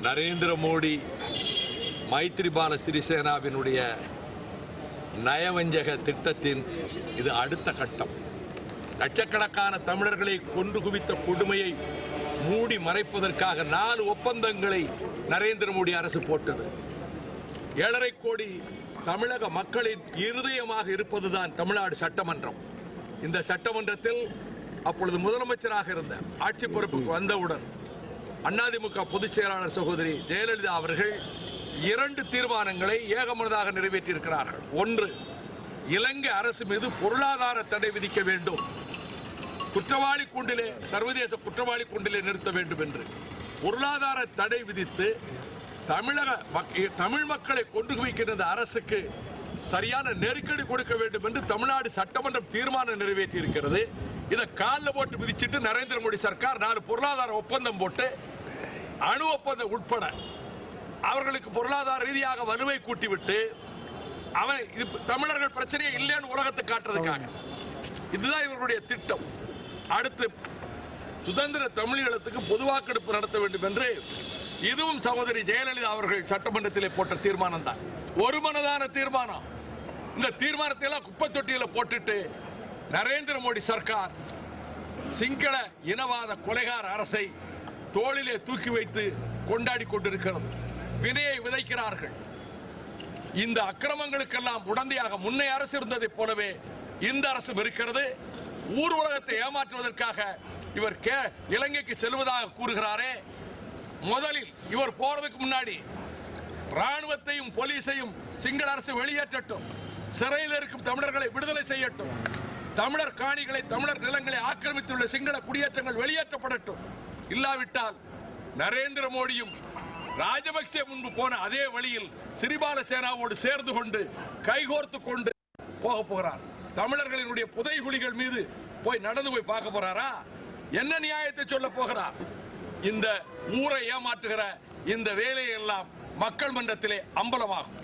நரேந்திர மோடி மைத்ரிபால சிறிசேனாவினுடைய நயவஞ்சக திட்டத்தின் இது அடுத்த கட்டம். லட்சக்கணக்கான தமிழர்களை கொன்று குவித்த கொடுமையை மூடி மறைப்பதற்காக 4 ஒப்பந்தங்களை நரேந்திர மோடி அரசு போட்டது. 7.5 கோடி தமிழக மக்களின் இருதயமாக இருப்பதுதான் தமிழ்நாடு சட்டமன்றம். இந்த சட்டமன்றத்தில் அப்பொழுது முதலமைச்சராக இருந்த ஆட்சி பொறுப்புக்கு வந்தவுடன் அதிமுக பொதுச் செயலாளர் சகோதரி ஜெயலலிதா அவர்கள் 2 தீர்மானங்களை ஏகமனதாக நிறைவேற்றியிருக்கிறார்கள். ஒன்று, இலங்கை அரசு மீது பொருளாதார தடை விதிக்க வேண்டும், குற்றவாளி கூண்டிலே சர்வதேச குற்றவாளி கூண்டிலே நிறுத்த வேண்டும் என்று பொருளாதார தடை விதித்து தமிழ் மக்களை கொண்டு குவிக்கின்ற அரசுக்கு சரியான நெருக்கடி கொடுக்க வேண்டும் என்று தமிழ்நாடு சட்டமன்றம் தீர்மானம் நிறைவேற்றி இருக்கிறது. இதை காலில் போட்டு விதிச்சிட்டு நரேந்திர மோடி சர்க்கார் 4 பொருளாதார ஒப்பந்தம் போட்டு அணு ஒப்பந்தம் உட்பட அவர்களுக்கு பொருளாதார ரீதியாக வலுவை கூட்டிவிட்டு தமிழர்கள் பிரச்சனையே இல்லைன்னு உலகத்தை காட்டுறதுக்காக இதுதான் இவர்களுடைய திட்டம். அடுத்து சுதந்திர தமிழீழத்துக்கு பொது வாக்கெடுப்பு நடத்த வேண்டும் என்று இதுவும் சகோதரி ஜெயலலிதா அவர்கள் சட்டமன்றத்திலே போட்ட தீர்மானம் தான். ஒருமனதான தீர்மானம். இந்த தீர்மானத்தை எல்லாம் குப்பை தொட்டியில போட்டுட்டு நரேந்திர மோடி சர்க்கார் சிங்கள இனவாத கொலைகார அரசை தோளிலே தூக்கி வைத்து கொண்டாடி கொண்டிருக்கிறது. வினையை விதைக்கிறார்கள். இந்த அக்கிரமங்களுக்கெல்லாம் உடந்தையாக முன்னைய அரசு இருந்ததை போலவே இந்த அரசும் இருக்கிறது. ஊர் உலகத்தை ஏமாற்றுவதற்காக இவர் இலங்கைக்கு செல்வதாக கூறுகிறாரே, முதலில் இவர் போறதுக்கு முன்னாடி ராணுவத்தையும் போலீஸையும் சிங்கள அரசு வெளியேற்றட்டும், சிறையில் இருக்கும் தமிழர்களை விடுதலை செய்யட்டும், தமிழர் காணிகளை தமிழர் நிலங்களை ஆக்கிரமித்துள்ள சிங்கள குடியேற்றங்கள் வெளியேற்றப்படட்டும். இல்லாவிட்டால் நரேந்திர மோடியும் ராஜபக்சே முன்பு போன அதே வழியில் சிறிபால சேனாவோடு சேர்ந்து கொண்டு கைகோர்த்து கொண்டு போக போகிறார். தமிழர்களினுடைய புதைகுழிகள் மீது போய் நடந்து போய் பார்க்க போறாரா? என்ன நியாயத்தை சொல்ல போகிறார்? இந்த ஊரை ஏமாற்றுகிற இந்த வேலையெல்லாம் மக்கள் மன்றத்திலே அம்பலமாகும்.